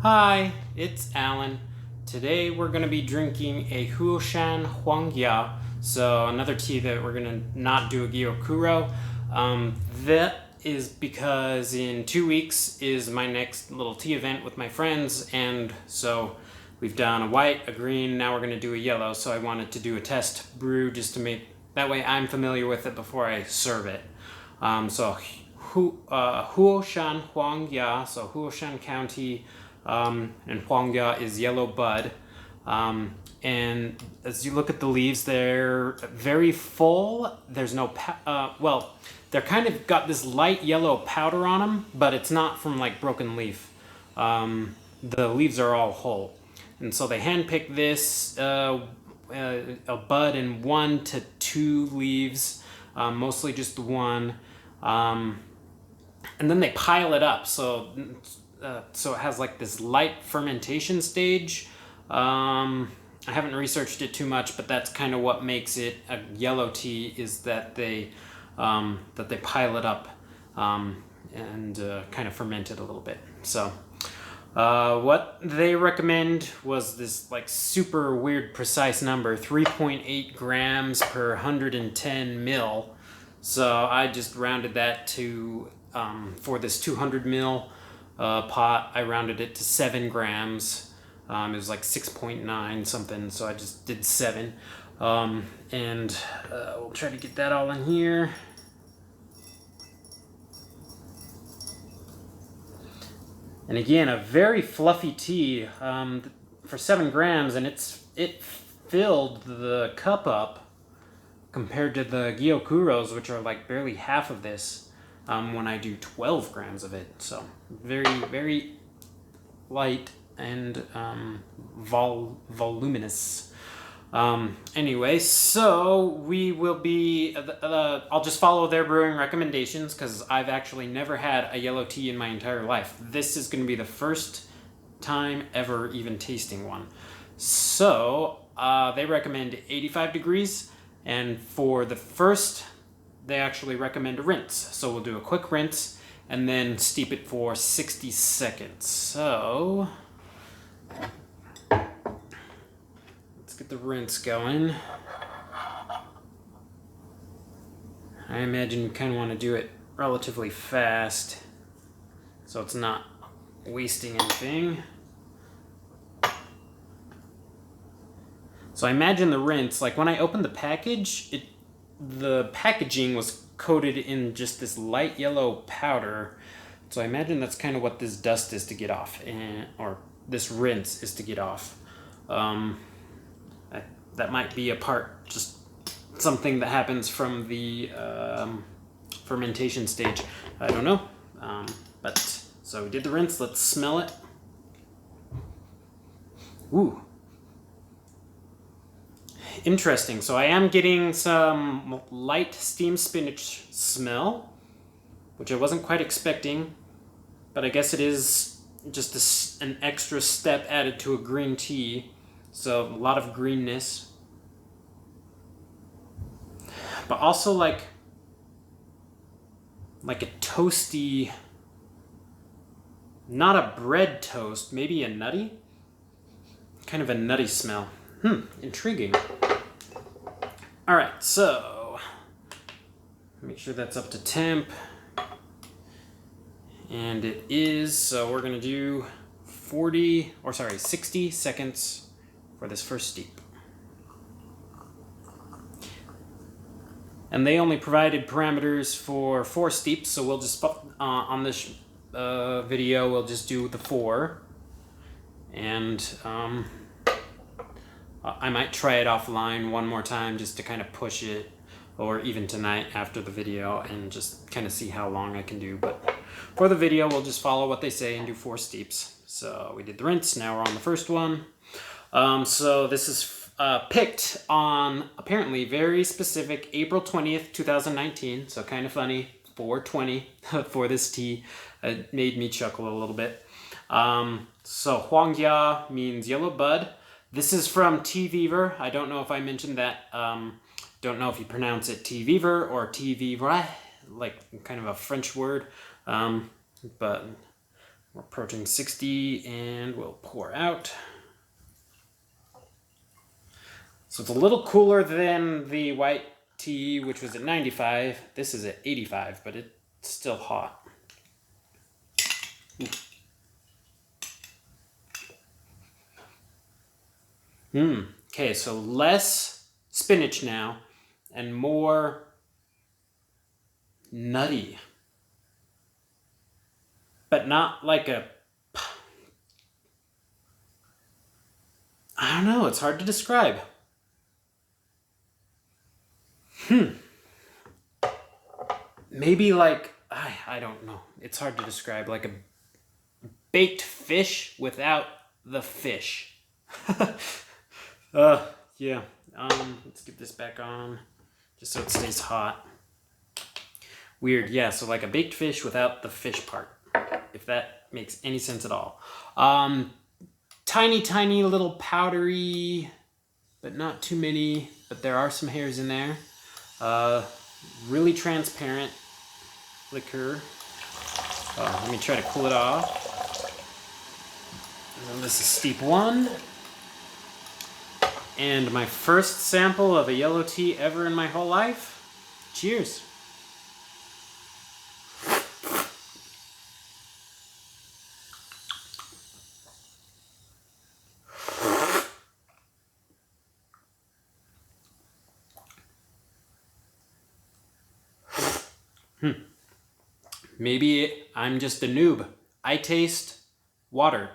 Hi, it's Alan. Today we're going to be drinking a Huo Shan Huangya, so another tea that we're going to not do a Gyokuro. That is because in 2 weeks is my next little tea event with my friends, and so we've done a white, a green, now we're going to do a yellow, so I wanted to do a test brew just to make, that way I'm familiar with it before I serve it. Huo Shan Huangya, so Huoshan County, and Huangya is yellow bud. And as you look at the leaves, they're very full. There's no, they're kind of got this light yellow powder on them, but it's not from like broken leaf. The leaves are all whole. And so they handpick this, a bud in 1 to 2 leaves, mostly just one. And then they pile it up. So it has like this light fermentation stage. I haven't researched it too much, but that's kind of what makes it a yellow tea, is that they pile it up and kind of ferment it a little bit. So what they recommend was this like super weird precise number, 3.8 grams per 110 mil. So I just rounded that to, for this 200 mil pot, I rounded it to 7 grams. It was like 6.9 something, so I just did 7. And we'll try to get that all in here. And again, a very fluffy tea for 7 grams, and it filled the cup up compared to the Gyokuros, which are like barely half of this when I do 12 grams of it. So very, very light and voluminous. Anyway, so we will be, I'll just follow their brewing recommendations because I've actually never had a yellow tea in my entire life. This is going to be the first time ever even tasting one. So they recommend 85 degrees. And for the first, they actually recommend a rinse. So we'll do a quick rinse and then steep it for 60 seconds. So let's get the rinse going. I imagine you kind of want to do it relatively fast so it's not wasting anything. So I imagine the rinse, like when I opened the package, the packaging was coated in just this light yellow powder. So I imagine that's kind of what this dust is to get off, or this rinse is to get off. That might be a part, just something that happens from the fermentation stage. I don't know. So we did the rinse, let's smell it. Ooh. Interesting. So I am getting some light steamed spinach smell, which I wasn't quite expecting, but I guess it is just an extra step added to a green tea. So a lot of greenness, but also like a toasty, not a bread toast, maybe a nutty, kind of a nutty smell. Intriguing. All right, so make sure that's up to temp. And it is, so we're gonna do 60 seconds for this first steep. And they only provided parameters for 4 steeps, so we'll just, on this video, we'll just do the 4. And I might try it offline one more time just to kind of push it, or even tonight after the video, and just kind of see how long I can do. But for the video, we'll just follow what they say and do 4 steeps. So we did the rinse, now we're on the first one. So this is picked on apparently very specific April 20th, 2019. So kind of funny, 420 for this tea. It made me chuckle a little bit. So Huangya means yellow bud. This is from Teavivre. I don't know if I mentioned that. Don't know if you pronounce it Teavivre or Teavivre, like kind of a French word. But We're approaching 60 and we'll pour out. So it's a little cooler than the white tea, which was at 95. This is at 85, but it's still hot. Okay, so less spinach now and more nutty. But not like a... I don't know, it's hard to describe. Maybe like, I don't know. It's hard to describe, like a baked fish without the fish. Yeah. Let's get this back on just so it stays hot. Weird, yeah, so like a baked fish without the fish part, if that makes any sense at all. Tiny little powdery, but not too many, but there are some hairs in there. Really transparent liquor. Let me try to cool it off. And then this is steep 1. And my first sample of a yellow tea ever in my whole life. Cheers. Maybe I'm just a noob. I taste water.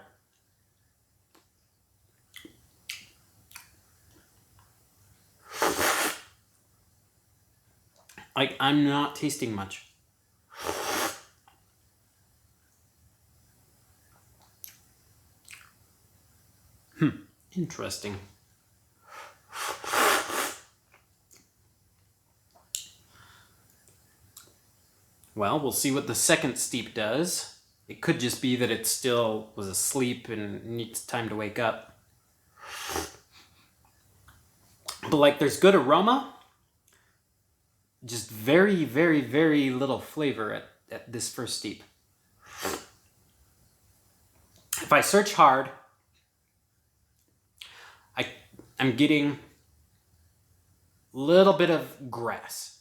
Like, I'm not tasting much. Interesting. Well, we'll see what the second steep does. It could just be that it still was asleep and needs time to wake up. But like, there's good aroma. Just very little flavor at this first steep. If I search hard, I'm getting a little bit of grass.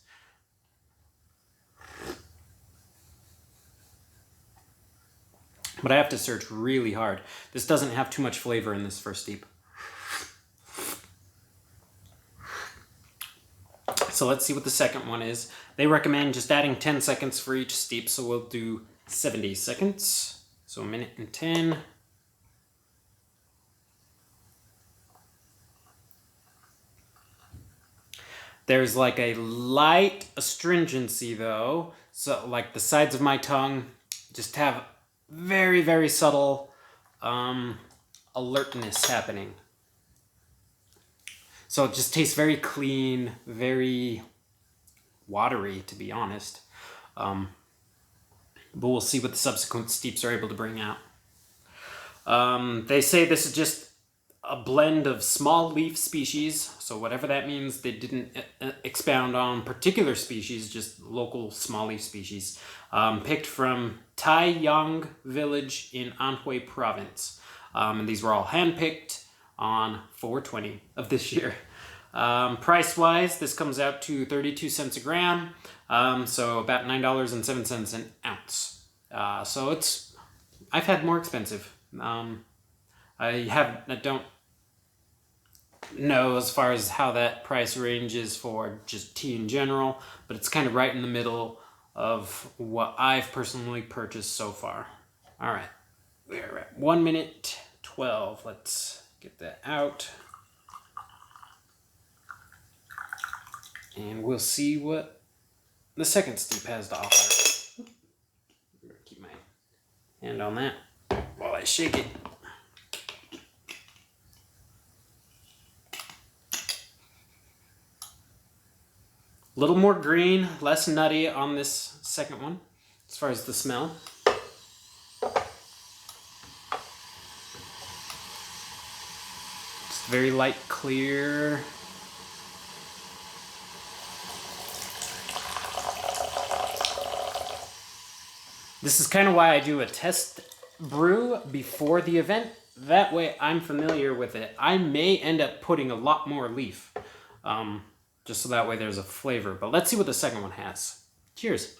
But I have to search really hard. This doesn't have too much flavor in this first steep. So let's see what the second one is. They recommend just adding 10 seconds for each steep, so we'll do 70 seconds. So 1 minute and 10. There's like a light astringency though. So like the sides of my tongue just have very subtle alertness happening. So it just tastes very clean, very watery, to be honest. But we'll see what the subsequent steeps are able to bring out. They say this is just a blend of small leaf species. So whatever that means, they didn't expound on particular species, just local small leaf species. Picked from Taiyangxiang village in Anhui province. And these were all handpicked on 4/20 of this year. Price-wise, this comes out to 32 cents a gram, so about $9.07 an ounce. So I've had more expensive. I don't know as far as how that price range is for just tea in general, but it's kind of right in the middle of what I've personally purchased so far. All right, we're at 1 minute 12. Let's get that out. And we'll see what the second steep has to offer. Keep my hand on that while I shake it. A little more green, less nutty on this second one, as far as the smell. Just very light, clear. This is kind of why I do a test brew before the event. That way I'm familiar with it. I may end up putting a lot more leaf, just so that way there's a flavor. But let's see what the second one has. Cheers.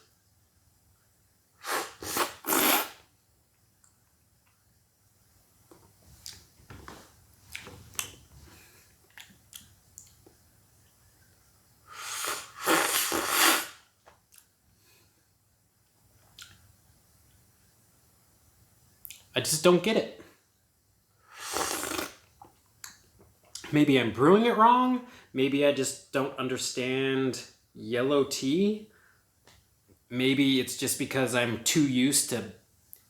I just don't get it. Maybe I'm brewing it wrong. Maybe I just don't understand yellow tea. Maybe it's just because I'm too used to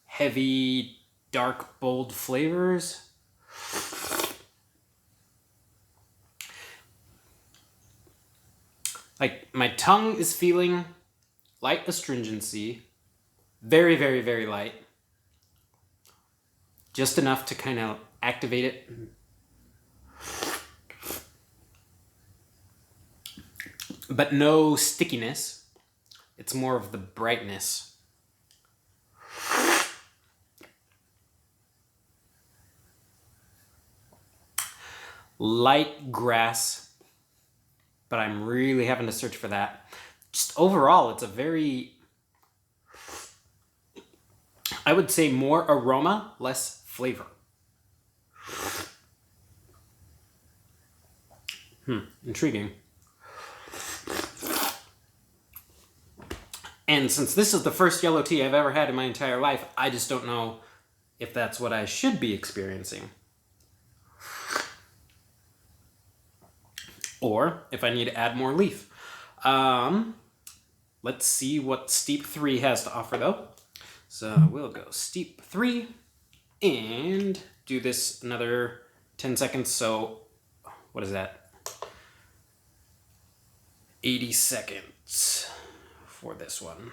heavy, dark, bold flavors. Like, my tongue is feeling light astringency. Very, very, very light. Just enough to kind of activate it. But no stickiness. It's more of the brightness. Light grass, but I'm really having to search for that. Just overall, it's a very, I would say more aroma, less flavor. Intriguing. And since this is the first yellow tea I've ever had in my entire life, I just don't know if that's what I should be experiencing. Or if I need to add more leaf. Let's see what Steep 3 has to offer though. So we'll go Steep 3 and do this another 10 seconds. So what is that? 80 seconds for this one.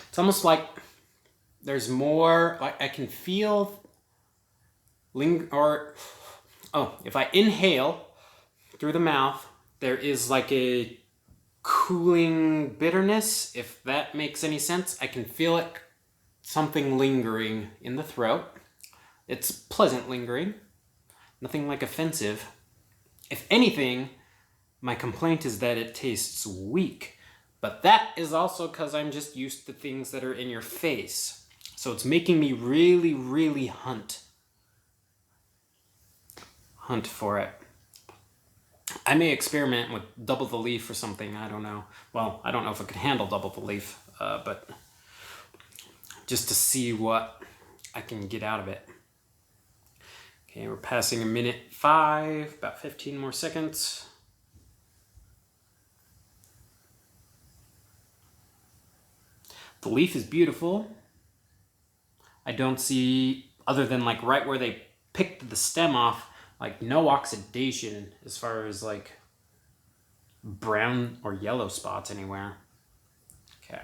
It's almost like there's more, like I can feel if I inhale through the mouth, there is like a cooling bitterness, if that makes any sense. I can feel it, something lingering in the throat. It's pleasant lingering, nothing like offensive. If anything, my complaint is that it tastes weak, but that is also because I'm just used to things that are in your face. So it's making me really, really hunt for it. I may experiment with double the leaf or something, I don't know. Well, I don't know if I could handle double the leaf, but just to see what I can get out of it. Okay, we're passing 1:05, about 15 more seconds. The leaf is beautiful. I don't see, other than like right where they picked the stem off, like no oxidation as far as like brown or yellow spots anywhere. Okay.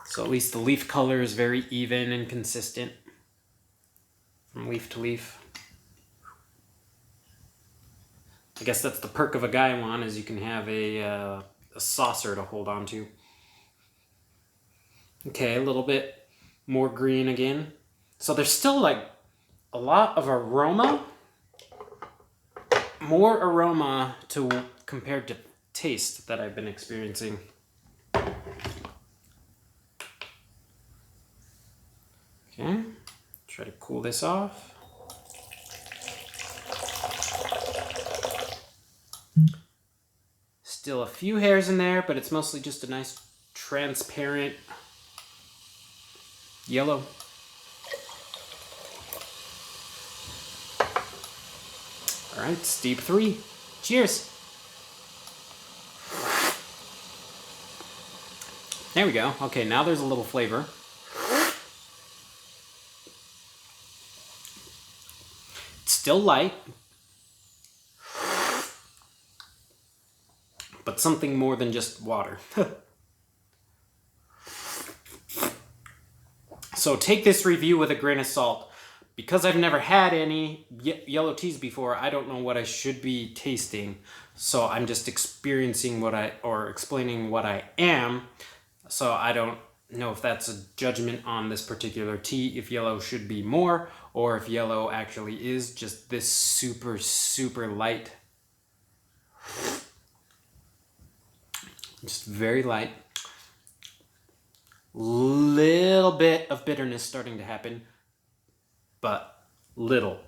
So at least the leaf color is very even and consistent from leaf to leaf. I guess that's the perk of a gaiwan, is you can have a saucer to hold on to. Okay, a little bit more green again. So there's still like a lot of aroma, more aroma compared to taste that I've been experiencing. Okay, try to cool this off. Still a few hairs in there, but it's mostly just a nice transparent yellow. All right, Steep 3. Cheers. There we go. Okay, now there's a little flavor. It's still light, but something more than just water. So take this review with a grain of salt, because I've never had any yellow teas before, I don't know what I should be tasting. So I'm just experiencing explaining what I am. So I don't know if that's a judgment on this particular tea, if yellow should be more, or if yellow actually is just this super, super light. Just very light. Little bit of bitterness starting to happen, but little.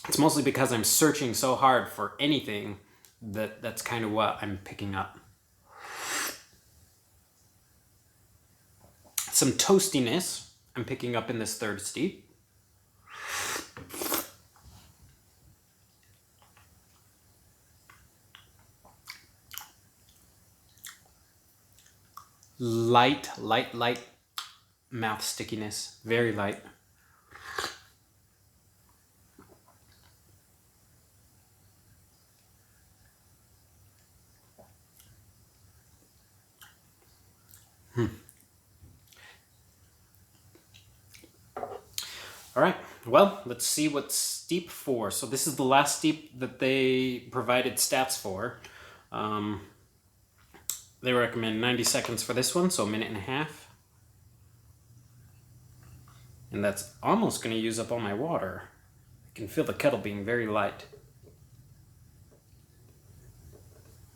It's mostly because I'm searching so hard for anything that's kind of what I'm picking up. Some toastiness I'm picking up in this third steep. Light mouth stickiness, very light. All right, well, let's see what's steep 4. So this is the last steep that they provided stats for. They recommend 90 seconds for this one, so a minute and a half. And that's almost going to use up all my water. I can feel the kettle being very light.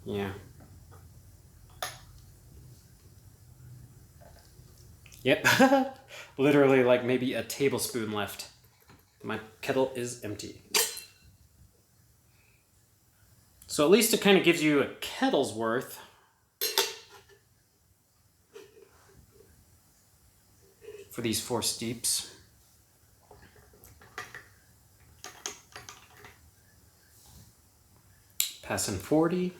Yeah. Yep. Literally like maybe a tablespoon left. My kettle is empty. So at least it kind of gives you a kettle's worth. For these 4 steeps. Passing 40.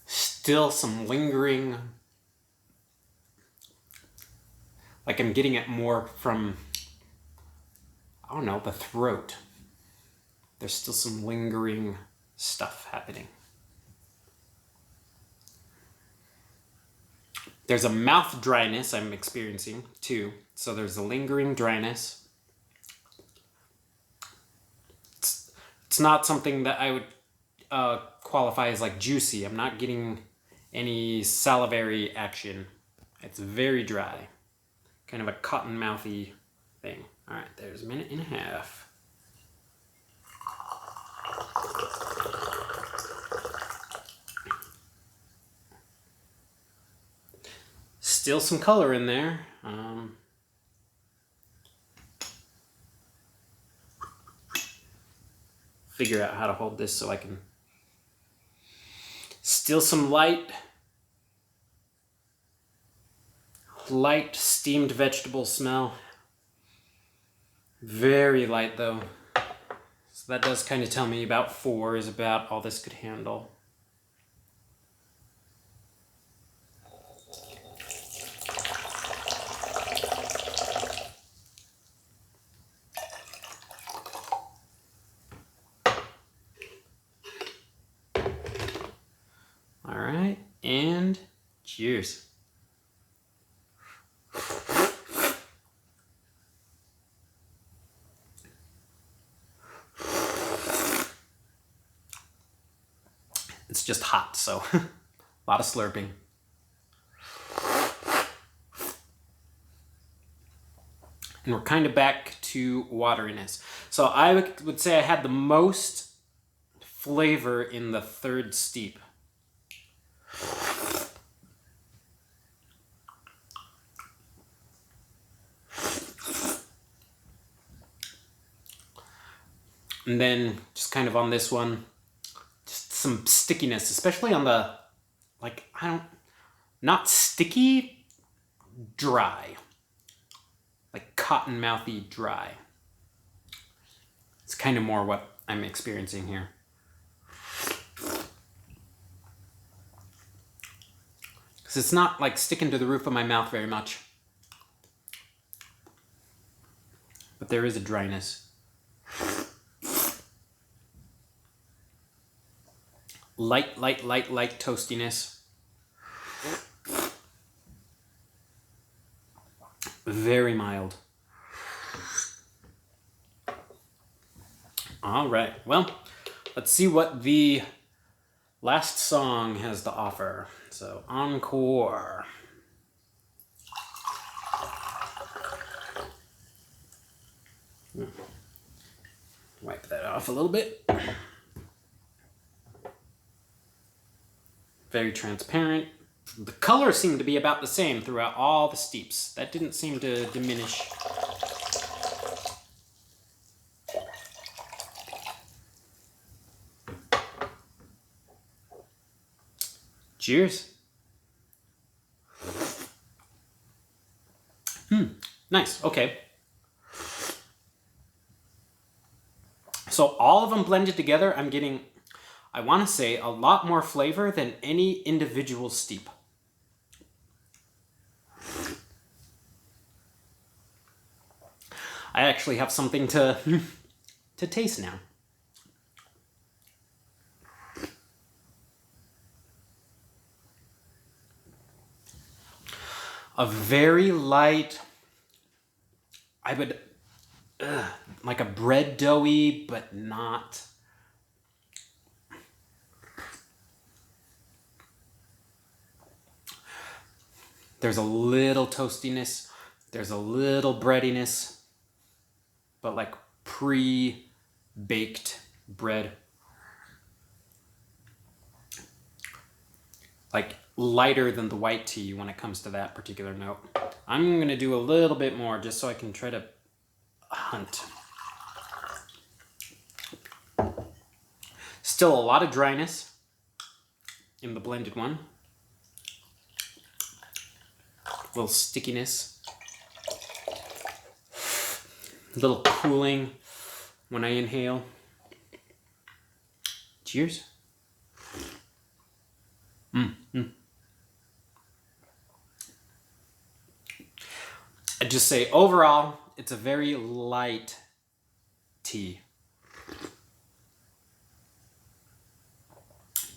Still some lingering, like I'm getting it more from, I don't know, the throat. There's still some lingering stuff happening. There's a mouth dryness I'm experiencing too. So there's a lingering dryness. It's not something that I would qualify as like juicy. I'm not getting any salivary action. It's very dry. Kind of a cotton mouthy thing. All right, there's a minute and a half. Still some color in there. Figure out how to hold this so I can. Still some light steamed vegetable smell. Very light though. So that does kind of tell me about 4 is about all this could handle. All right, and cheers. It's just hot, so a lot of slurping. And we're kind of back to wateriness. So I would say I had the most flavor in the 3rd steep. And then just kind of on this one, just some stickiness, especially on the, like, not sticky, dry. Like cotton mouthy dry. It's kind of more what I'm experiencing here. Because it's not like sticking to the roof of my mouth very much. But there is a dryness. Light toastiness. Very mild. All right, well, let's see what the last song has to offer. So, Encore. Wipe that off a little bit. Very transparent. The colors seem to be about the same throughout all the steeps. That didn't seem to diminish. Cheers. Nice, okay. So all of them blended together, I'm getting, I want to say, a lot more flavor than any individual steep. I actually have something to taste now. A very light, I would, like a bread doughy, but not. There's a little toastiness, there's a little breadiness, but like pre-baked bread. Like lighter than the white tea when it comes to that particular note. I'm gonna do a little bit more just so I can try to hunt. Still a lot of dryness in the blended one. A little stickiness. A little cooling when I inhale. Cheers. I'd just say overall, it's a very light tea.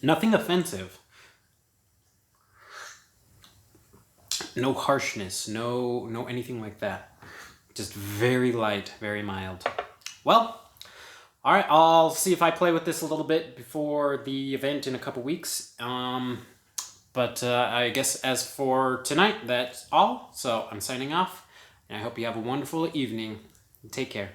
Nothing offensive. No harshness, no anything like that. Just very light, very mild. Well, all right, I'll see if I play with this a little bit before the event in a couple weeks. But I guess as for tonight, that's all. So I'm signing off, and I hope you have a wonderful evening. Take care.